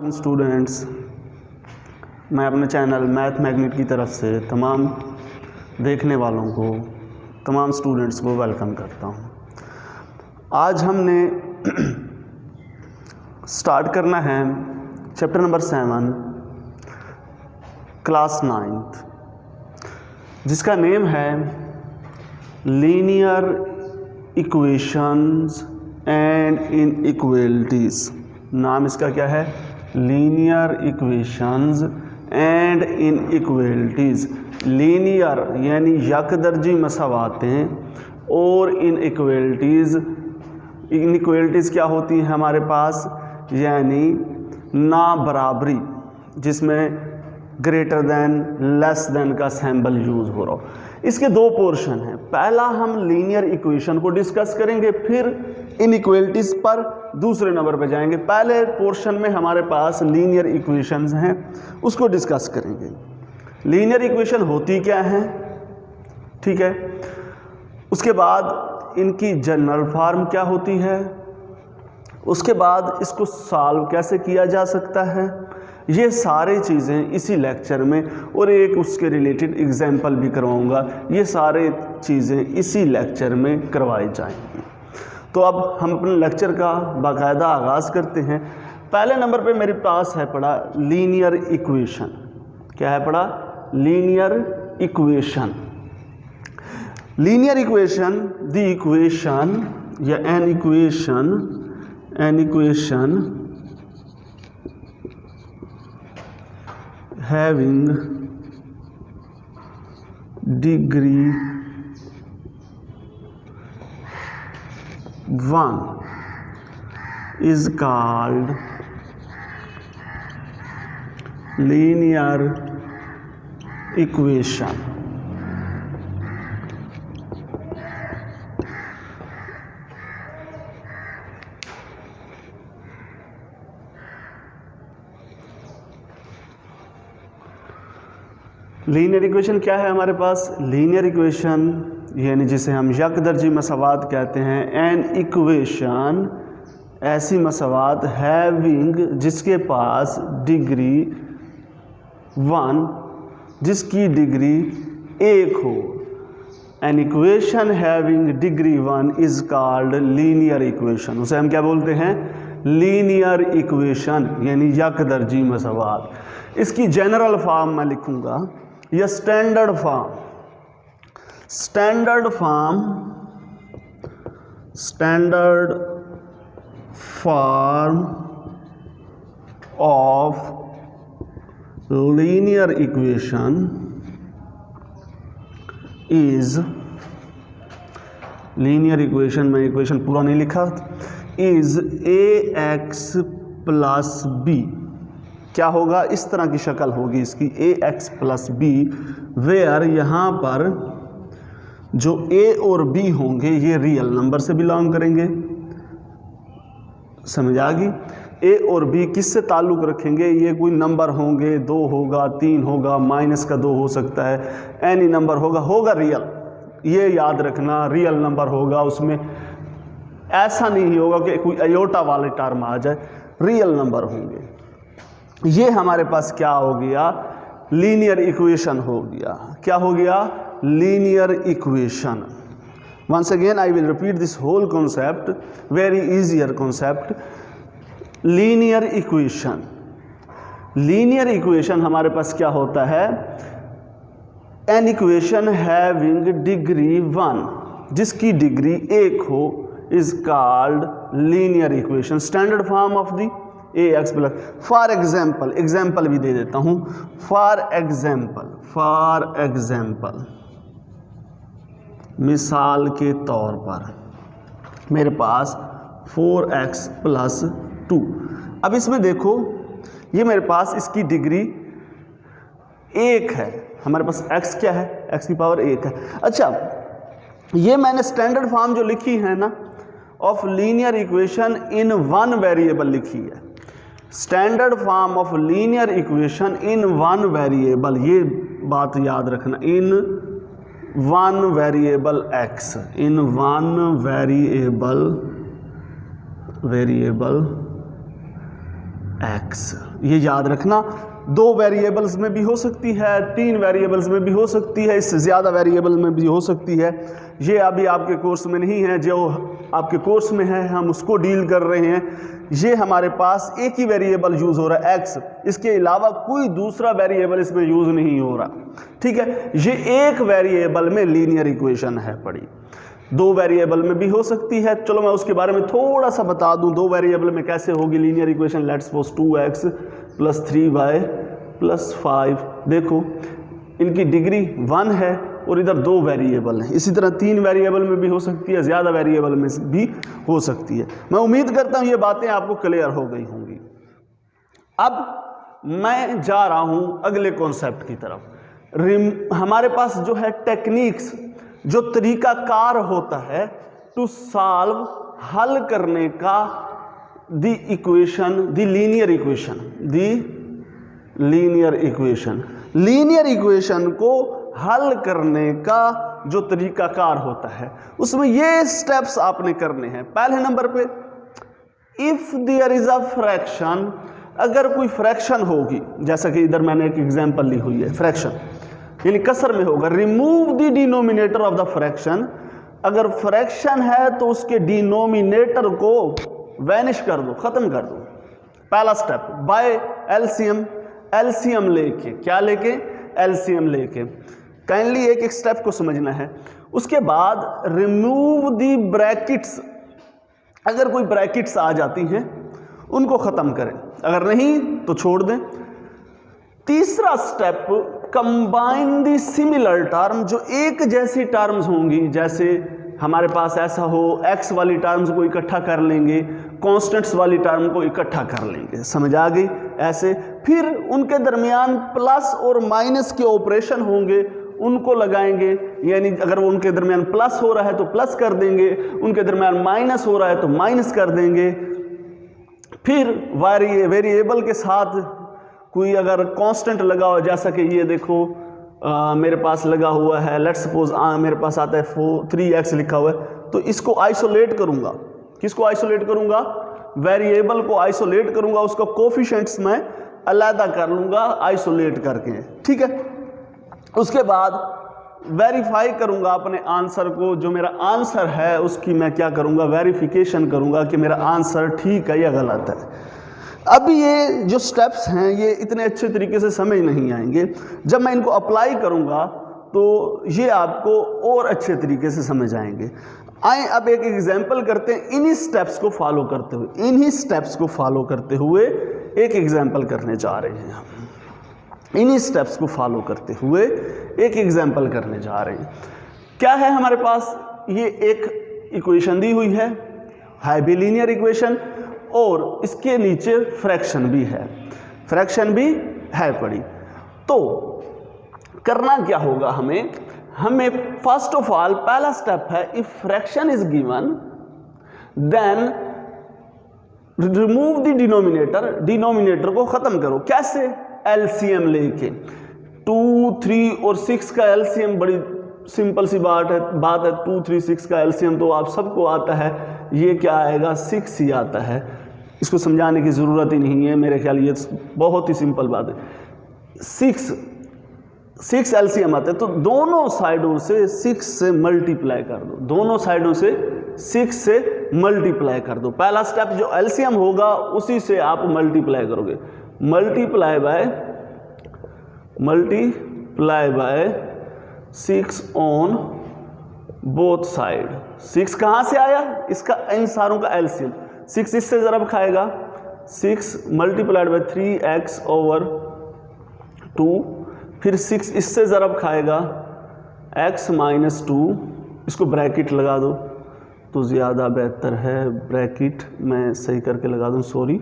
Students, मैं अपने channel math magnet की तरफ से तमाम देखने वालों को, तमाम स्टूडेंट्स को वेलकम करता हूं। आज हमने स्टार्ट करना है चैप्टर नंबर 7 क्लास 9th, जिसका नेम है लीनियर इक्वेशंस एंड इनइक्वालिटीज़। नाम इसका क्या है? Linear equations and inequalities. Linear यानी यकदर्जी मसावातें और इनइक्वालिटीज़। इनइक्वालिटीज़ क्या होती हैं हमारे पास? यानी ना बराबरी, जिसमें ग्रेटर देन लेस देन का सिंबल यूज़ हो रहा हो। इसके दो पोर्शन हैं। पहला हम लीनियर इक्वेशन को डिस्कस करेंगे, फिर इनइक्वालिटीज़ पर दूसरे नंबर पर जाएंगे। पहले पोर्शन में हमारे पास लीनियर इक्वेशंस हैं, उसको डिस्कस करेंगे। लीनियर इक्वेशन होती क्या है, ठीक है। उसके बाद इनकी जनरल फॉर्म क्या होती है, उसके बाद इसको सॉल्व कैसे किया जा सकता है, ये सारी चीज़ें इसी लेक्चर में, और एक उसके रिलेटेड एग्जाम्पल भी करवाऊंगा। ये सारे चीज़ें इसी लेक्चर में करवाई जाएंगी। तो अब हम अपने लेक्चर का बाकायदा आगाज़ करते हैं। पहले नंबर पे मेरे पास है पड़ा लीनियर इक्वेशन। क्या है पड़ा? Linear equation. Linear equation, the equation या an equation having degree 1 is called linear equation. Linear equation क्या है हमारे पास? लीनियर इक्वेशन यानी जिसे हम यकदर्जी मसावात कहते हैं। एन इक्वेशन ऐसी मसावात हैविंग, जिसके पास डिग्री 1, जिसकी डिग्री 1 हो। An equation having degree 1 is called linear equation. उसे हम क्या बोलते हैं? लीनियर इक्वेशन यानी यकदर्जी मसावात। इसकी जनरल फॉर्म मैं लिखूंगा या standard form. Standard form of linear equation is, linear equation में इक्वेशन पूरा नहीं लिखा, इज ax प्लस बी। क्या होगा? इस तरह की शक्ल होगी इसकी, ax प्लस बी, वेयर यहाँ पर जो a और b होंगे ये रियल नंबर से बिलोंग करेंगे। समझ आ गई? a और b किससे ताल्लुक़ रखेंगे? ये कोई नंबर होंगे, 2 होगा, 3 होगा, माइनस का 2 हो सकता है, एनी नंबर होगा रियल। ये याद रखना, रियल नंबर होगा, उसमें ऐसा नहीं होगा कि कोई अयोटा वाले टर्म आ जाए, रियल नंबर होंगे। ये हमारे पास क्या हो गया? लीनियर इक्वेशन हो गया। क्या हो गया? Linear equation. Once again I will repeat this whole concept, very easier concept. Linear equation, linear equation हमारे पास क्या होता है? एन इक्वेशन हैविंग डिग्री 1, जिसकी डिग्री 1 हो, is called linear equation. Standard form of the ax plus. For example भी दे देता हूं। फॉर एग्जाम्पल मिसाल के तौर पर मेरे पास 4x प्लस 2। अब इसमें देखो, ये मेरे पास इसकी डिग्री 1 है। हमारे पास x क्या है? x की पावर 1 है। अच्छा, ये मैंने स्टैंडर्ड फॉर्म जो लिखी है ना of linear equation in 1 variable लिखी है। Standard form of linear equation in 1 variable, ये बात याद रखना, इन 1 वेरिएबल x, इन 1 वेरिएबल एक्स। ये याद रखना, 2 वेरिएबल्स में भी हो सकती है, 3 वेरिएबल्स में भी हो सकती है, इससे ज़्यादा वेरिएबल में भी हो सकती है। ये अभी आपके कोर्स में नहीं है, जो आपके कोर्स में है हम उसको डील कर रहे हैं। ये हमारे पास एक ही वेरिएबल यूज़ हो रहा है एक्स, इसके अलावा कोई दूसरा वेरिएबल इसमें यूज़ नहीं हो रहा, ठीक है। ये एक वेरिएबल में लीनियर इक्वेशन है पड़ी, 2 वेरिएबल में भी हो सकती है। चलो मैं उसके बारे में थोड़ा सा बता दूं, 2 वेरिएबल में कैसे होगी linear equation. Let's suppose 2x + 3y + 5, देखो इनकी डिग्री 1 है और इधर 2 वेरिएबल हैं। इसी तरह 3 वेरिएबल में भी हो सकती है, ज़्यादा वेरिएबल में भी हो सकती है। मैं उम्मीद करता हूँ ये बातें आपको क्लियर हो गई होंगी। अब मैं जा रहा हूँ अगले कॉन्सेप्ट की तरफ। हमारे पास जो है टेक्निक्स, जो तरीकाकार होता है टू सॉल्व, हल करने का the equation, the linear equation, linear equation को हल करने का जो तरीकाकार होता है, उसमें ये स्टेप्स आपने करने हैं। पहले नंबर पे, if there is a fraction, अगर कोई फ्रैक्शन होगी, जैसा कि इधर मैंने एक एग्जांपल ली हुई है, फ्रैक्शन यानी कसर में होगा, remove the denominator of the fraction. अगर फ्रैक्शन है तो उसके डिनोमिनेटर को वैनिश कर दो, खत्म कर दो। पहला स्टेप, बाय एलसीएम, एलसीएम लेके, क्या लेके, एलसीएम लेके। काइंडली एक स्टेप को समझना है। उसके बाद रिमूव द ब्रैकेट्स, अगर कोई ब्रैकेट्स आ जाती हैं उनको खत्म करें, अगर नहीं तो छोड़ दें। तीसरा step, combine the similar term, जो एक जैसी टर्म्स होंगी, जैसे हमारे पास ऐसा हो, एक्स वाली टर्म्स को इकट्ठा कर लेंगे, कॉन्स्टेंट्स वाली टर्म को इकट्ठा कर लेंगे, समझ आ गई ऐसे। फिर उनके दरमियान प्लस और माइनस के ऑपरेशन होंगे, उनको लगाएंगे, यानी अगर वो उनके दरमियान प्लस हो रहा है तो प्लस कर देंगे, उनके दरमियान माइनस हो रहा है तो माइनस कर देंगे। फिर वेरिएबल के साथ कोई अगर कांस्टेंट लगा हो, जैसा कि ये देखो मेरे पास लगा हुआ है, लेट्स सपोज मेरे पास आता है 3x लिखा हुआ है, तो इसको आइसोलेट करूंगा। किसको आइसोलेट करूंगा? वेरिएबल को आइसोलेट करूंगा, उसका कोफिशिएंट्स मैं अलग कर लूंगा आइसोलेट करके, ठीक है। उसके बाद वेरीफाई करूंगा अपने आंसर को, जो मेरा आंसर है उसकी मैं क्या करूंगा, वेरिफिकेशन करूंगा कि मेरा आंसर ठीक है या गलत है। अब ये जो स्टेप्स हैं ये इतने अच्छे तरीके से समझ नहीं आएंगे, जब मैं इनको अप्लाई करूंगा तो ये आपको और अच्छे तरीके से समझ आएंगे। आए अब एक एग्जाम्पल करते हैं, इन्हीं स्टेप्स को फॉलो करते हुए, इन्हीं स्टेप्स को फॉलो करते हुए एक एग्जाम्पल करने जा रहे हैं हम। इन्हीं स्टेप्स को फॉलो करते हुए एक एग्जाम्पल करने जा रहे हैं। क्या है हमारे पास, ये एक इक्वेशन दी हुई है बिलीनियर इक्वेशन, और इसके नीचे फ्रैक्शन भी है, फ्रैक्शन भी है पड़ी। तो करना क्या होगा हमें फर्स्ट ऑफ ऑल पहला स्टेप है, if fraction is given then remove the denominator, denominator को खत्म करो। कैसे? एलसीएम लेके। 2, 3 और 6 का एलसीएम बड़ी सिंपल सी बात है 2, 3, 6 का एलसीएम तो आप सबको आता है, ये क्या आएगा, 6 ही आता है, इसको समझाने की ज़रूरत ही नहीं है, मेरे ख्याल ये बहुत ही सिंपल बात है। 6 एलसीएम आते हैं, तो दोनों साइडों से 6 से मल्टीप्लाई कर दो, दोनों साइडों से 6 से मल्टीप्लाई कर दो। पहला स्टेप जो एलसीएम होगा उसी से आप मल्टीप्लाई करोगे, multiply by 6 on both side. 6 कहाँ से आया, इसका इन सारों का एलसीएम, 6 इससे ज़रब खाएगा, 6 मल्टीप्लाइड बाय 3x/2, फिर 6 इससे ज़रब खाएगा x-2, इसको ब्रैकेट लगा दो तो ज़्यादा बेहतर है, ब्रैकेट मैं सही करके लगा दूँ, सॉरी,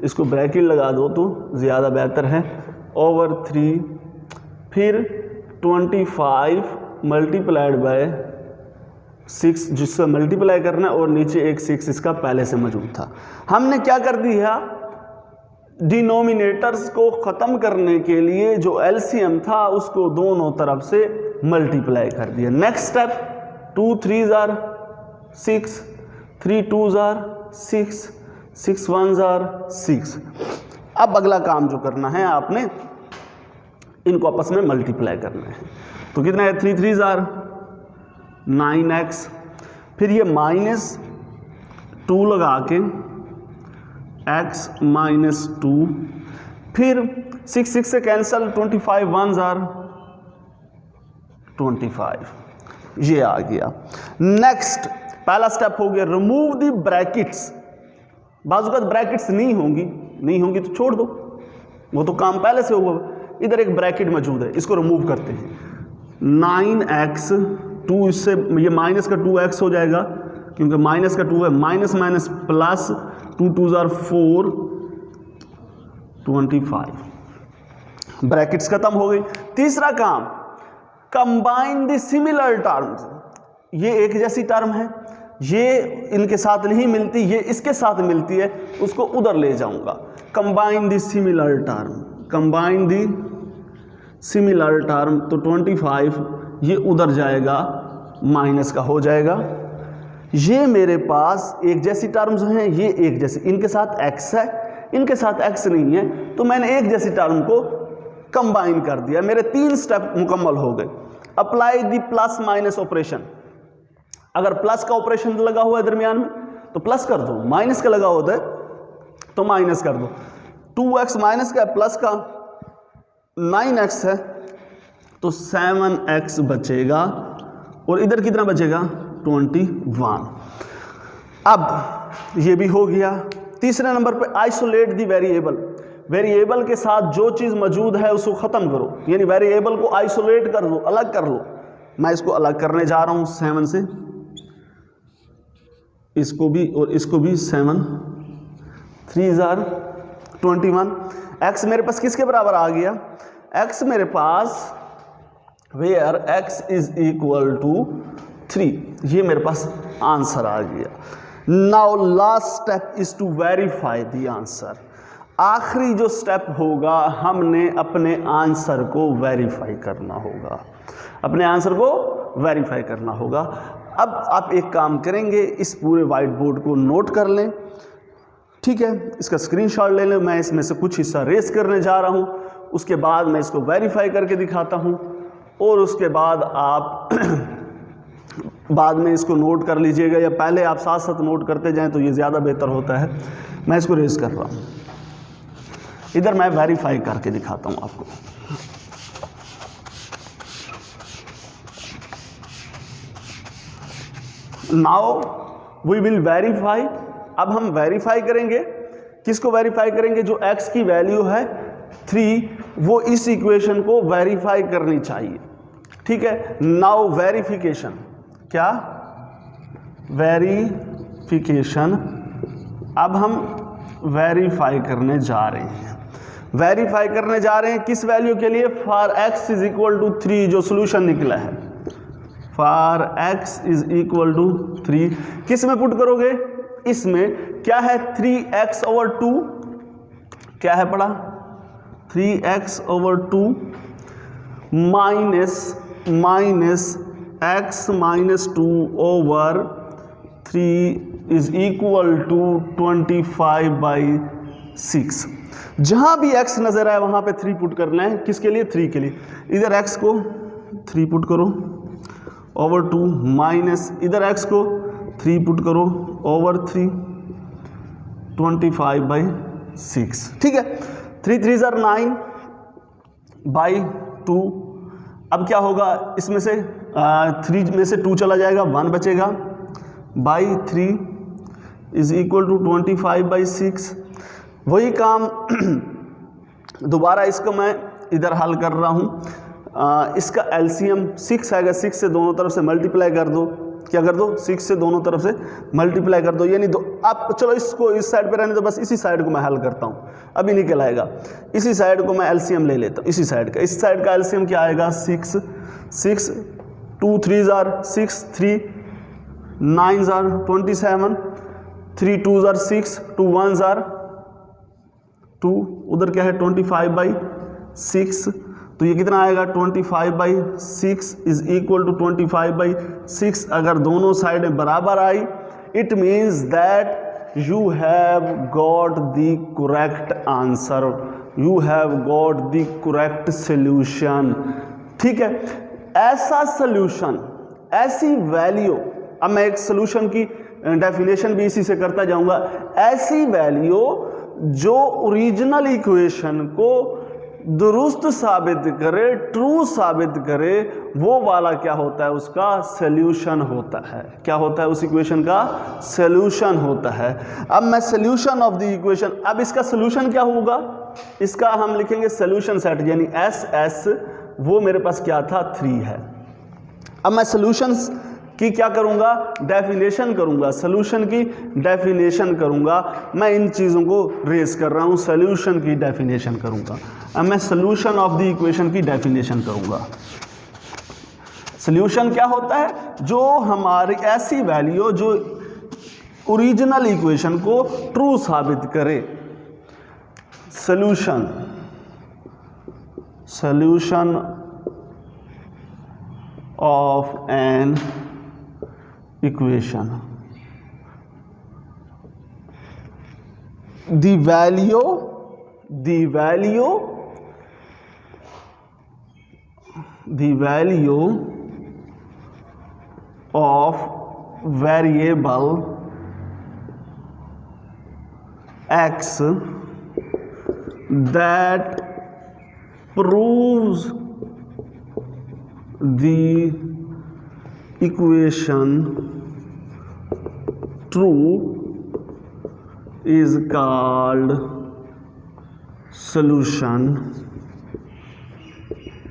इसको ब्रैकेट लगा दो तो ज़्यादा बेहतर है, ओवर 3, फिर 25 मल्टीप्लाइड बाय 6, जिससे मल्टीप्लाई करना है, और नीचे एक 6 इसका पहले से मौजूद था। हमने क्या कर दिया, डिनोमिनेटर्स को ख़त्म करने के लिए जो एलसीएम था उसको दोनों तरफ से मल्टीप्लाई कर दिया। Next step, 2 3 * 6, 3 2 * 6, 6 1 jar 6। अब अगला काम जो करना है आपने इनको आपस में मल्टीप्लाई करना है। तो कितना है 3 3 जार 9x, फिर ये -2 लगा के x -2, फिर 6 6 से कैंसल 25 1 जार 25, ये आ गया। नेक्स्ट पहला स्टेप हो गया रिमूव द ब्रैकेट्स। बाजुकात ब्रैकेट्स नहीं होंगी तो छोड़ दो, वो तो काम पहले से होगा। इधर एक ब्रैकेट मौजूद है, इसको रिमूव करते हैं। 9x 2, इससे ये माइनस का 2x हो जाएगा क्योंकि माइनस का 2 है, minus minus plus 2 2 jar 4 25, brackets खत्म हो गई। तीसरा काम कंबाइन द सिमिलर टर्म्स। ये एक जैसी टर्म है, ये इनके साथ नहीं मिलती, ये इसके साथ मिलती है, उसको उधर ले जाऊंगा। Combine the similar term, combine the similar term, तो 25 ये उधर जाएगा, माइनस का हो जाएगा। ये मेरे पास एक जैसी टर्म्स हैं, ये एक जैसी, इनके साथ x है, इनके साथ x नहीं है, तो मैंने एक जैसी टर्म को कंबाइन कर दिया। मेरे 3 स्टेप मुकम्मल हो गए। Apply the plus minus operation. अगर प्लस का ऑपरेशन लगा हुआ है दरमियान में तो प्लस कर दो, माइनस का लगा होता है तो माइनस कर दो। 2x माइनस का प्लस का 9x है तो 7x बचेगा, और इधर कितना बचेगा 21। अब ये भी हो गया। तीसरे नंबर पे आइसोलेट द वेरिएबल। वेरिएबल के साथ जो चीज़ मौजूद है उसको ख़त्म करो, यानी वेरिएबल को आइसोलेट कर दो, अलग कर लो। मैं इसको अलग करने जा रहा हूँ 7 से, इसको भी और इसको भी। 7 3 जार 21। x मेरे पास किसके बराबर आ गया, x मेरे पास where x is equal to 3, ये मेरे पास आंसर आ गया। Now last step is to verify the answer. आखिरी जो स्टेप होगा, हमने अपने आंसर को वेरीफाई करना होगा, अपने आंसर को वेरीफाई करना होगा। अब आप एक काम करेंगे, इस पूरे वाइट बोर्ड को नोट कर लें, ठीक है, इसका स्क्रीनशॉट ले लें। मैं इसमें से कुछ हिस्सा रेस करने जा रहा हूं, उसके बाद मैं इसको वेरीफाई करके दिखाता हूं, और उसके बाद आप बाद में इसको नोट कर लीजिएगा, या पहले आप साथ साथ नोट करते जाएं तो ये ज़्यादा बेहतर होता है। मैं इसको रेस कर रहा हूँ, इधर मैं वेरीफाई करके दिखाता हूँ आपको। Now we will verify. अब हम वेरीफाई करेंगे, किसको वेरीफाई करेंगे, जो x की वैल्यू है 3, वो इस इक्वेशन को वेरीफाई करनी चाहिए, ठीक है। नाउ वेरिफिकेशन, क्या वेरिफिकेशन, अब हम वेरीफाई करने जा रहे हैं। वेरीफाई करने जा रहे हैं किस वैल्यू के लिए, for x is equal to 3, जो सोल्यूशन निकला है, for x is equal to 3। किस में पुट करोगे, इसमें क्या है 3x ओवर 2, क्या है पड़ा 3x over 2 minus x minus 2 over 3 is equal to 25/6। जहां भी x नजर आए वहां पे 3 पुट करना है, किसके लिए, 3 के लिए। इधर x को 3 पुट करो ओवर 2, माइनस इधर x को 3 पुट करो ओवर 3, 25/6, ठीक है। 3 3 जार 9/2। अब क्या होगा, इसमें से 3 में से 2 चला जाएगा, 1 बचेगा, बाई 3 इज इक्वल टू 25/6। वही काम दोबारा इसको मैं इधर हल कर रहा हूँ। इसका एलसीएम 6 आएगा, 6 से दोनों तरफ से मल्टीप्लाई कर दो, क्या कर दो, 6 से दोनों तरफ से मल्टीप्लाई कर दो, यानी दो। अब चलो इसको इस साइड पे रहने दो, बस इसी साइड को मैं हल करता हूँ, अभी निकल आएगा। इसी साइड को मैं एलसीएम ले लेता हूँ, इसी साइड का। इस साइड का एलसीएम क्या आएगा, 6 6 2 3 जार 6, 3 9 जार 27, 3 2 जार 6, 2 1 जार 2, उधर क्या है 25/6, तो ये कितना आएगा 25/6 इज इक्वल टू 25/6। अगर दोनों साइडें बराबर आई, it means that you have got the correct answer, you have got the correct solution. ठीक है, ऐसा सोल्यूशन, ऐसी वैल्यू, अब मैं एक सोल्यूशन की डेफिनेशन भी इसी से करता जाऊंगा, ऐसी वैल्यू जो ओरिजिनल इक्वेशन को दुरुस्त साबित करे, ट्रू साबित करे, वो वाला क्या होता है, उसका सॉल्यूशन होता है। क्या होता है, उस इक्वेशन का सॉल्यूशन होता है। अब मैं सॉल्यूशन ऑफ द इक्वेशन, अब इसका सॉल्यूशन क्या होगा, इसका हम लिखेंगे सॉल्यूशन सेट, यानी एस एस, वो मेरे पास क्या था 3 है। अब मैं सॉल्यूशंस की क्या करूंगा, डेफिनेशन करूंगा, सॉल्यूशन की डेफिनेशन करूंगा। मैं इन चीज़ों को रेज कर रहा हूं, सॉल्यूशन की डेफिनेशन करूंगा। अब मैं सॉल्यूशन ऑफ द इक्वेशन की डेफिनेशन करूंगा। सॉल्यूशन क्या होता है, जो हमारी ऐसी वैल्यू जो ओरिजिनल इक्वेशन को ट्रू साबित करे। Solution, solution of an equation, the value of variable x that proves the equation true is called solution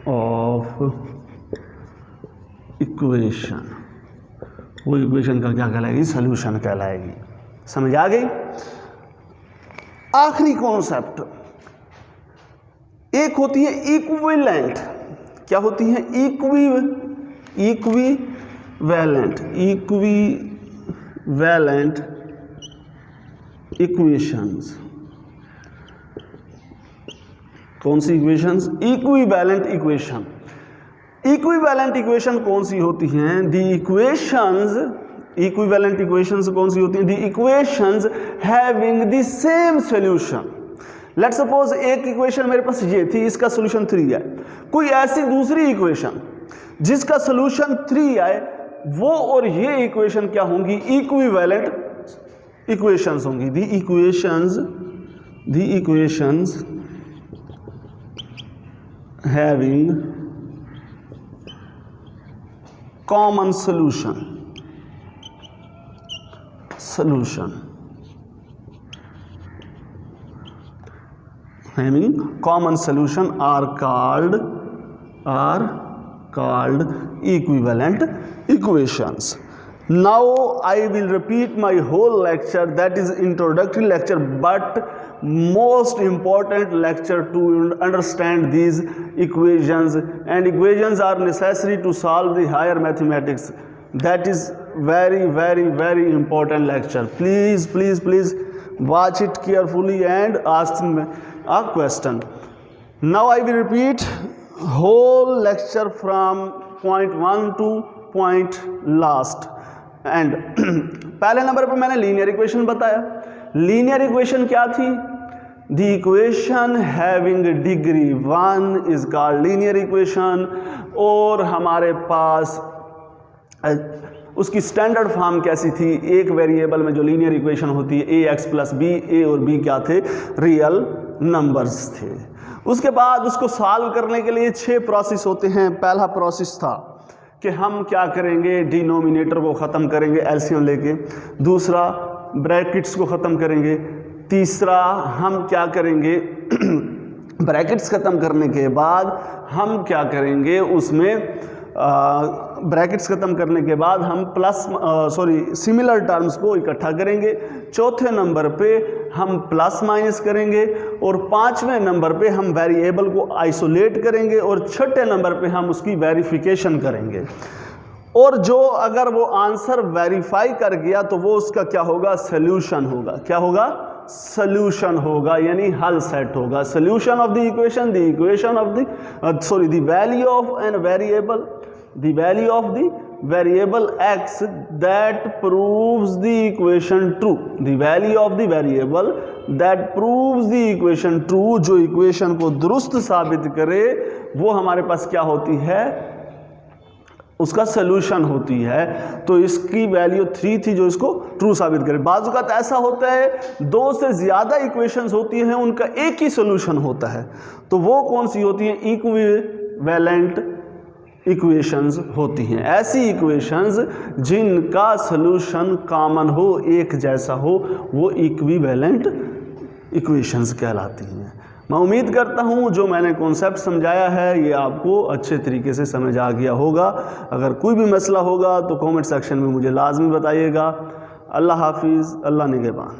of equation। वो इक्वेशन का क्या कहलाएगी, सॉल्यूशन कहलाएगी। समझ आ गई। आखिरी कॉन्सेप्ट, एक होती है इक्विवेलेंट। क्या होती है, इक्विवेलेंट इक्वेशंस। कौन सी equations, equivalent equation. Equivalent equation कौन सी होती हैं, द इक्वेशंस, इक्विवेलेंट इक्वेशंस कौन सी होती हैं, the equations having the same solution. Let's suppose एक इक्वेशन मेरे पास ये थी, इसका सॉल्यूशन 3 है। कोई ऐसी दूसरी इक्वेशन जिसका सॉल्यूशन 3 आए, वो और ये इक्वेशन क्या होंगी, इक्विवेलेंट इक्वेशंस होंगी। The equations having common solution having common solution are called equivalent equations. Now I will repeat my whole lecture, that is introductory lecture, but most important lecture to understand these equations, and equations are necessary to solve the higher mathematics. That is very very very important lecture. Please watch it carefully and ask me a question. Now I will repeat whole lecture from point 1 to point last. And पहले number पर मैंने linear equation बताया। Linear equation क्या थी, the equation having degree 1 is called linear equation. और हमारे पास उसकी standard form कैसी थी, एक वेरिएबल में जो लीनियर इक्वेशन होती है ए एक्स प्लस बी, ए और बी क्या थे, रियल नंबर्स थे। उसके बाद उसको सॉल्व करने के लिए 6 प्रोसेस होते हैं। पहला प्रोसेस था कि हम क्या करेंगे, डिनोमिनेटर को ख़त्म करेंगे एलसीएम लेके। दूसरा, ब्रैकेट्स को ख़त्म करेंगे। तीसरा, हम क्या करेंगे ब्रैकेट्स ख़त्म करने के बाद हम क्या करेंगे, उसमें ब्रैकेट्स ख़त्म करने के बाद हम सिमिलर टर्म्स को इकट्ठा करेंगे। चौथे नंबर पे हम प्लस माइनस करेंगे। और 5वें नंबर पे हम वेरिएबल को आइसोलेट करेंगे। और छठे नंबर पे हम उसकी वेरिफिकेशन करेंगे। और जो अगर वो आंसर वेरीफाई कर गया तो वो उसका क्या होगा, सॉल्यूशन होगा। क्या होगा, सॉल्यूशन होगा, यानी हल सेट होगा। Solution of the equation, the equation of the the value of an variable, the value of the variable x that proves the equation true, the value of the variable that proves the equation true, जो equation को दुरुस्त साबित करे वो हमारे पास क्या होती है, उसका सॉल्यूशन होती है। तो इसकी वैल्यू 3 थी जो इसको ट्रू साबित करे। बाज़ औक़ात ऐसा होता है 2 से ज़्यादा इक्वेशंस होती हैं, उनका एक ही सॉल्यूशन होता है, तो वो कौन सी होती हैं, इक्विवेलेंट इक्वेशंस होती हैं। ऐसी इक्वेशंस जिनका सॉल्यूशन कॉमन हो, एक जैसा हो, वो इक्विवेलेंट इक्वेशंस कहलाती हैं। मैं उम्मीद करता हूँ जो मैंने कॉन्सेप्ट समझाया है ये आपको अच्छे तरीके से समझ आ गया होगा। अगर कोई भी मसला होगा तो कमेंट सेक्शन में मुझे लाजमी बताइएगा। अल्लाह हाफिज़, अल्लाह निगहबान।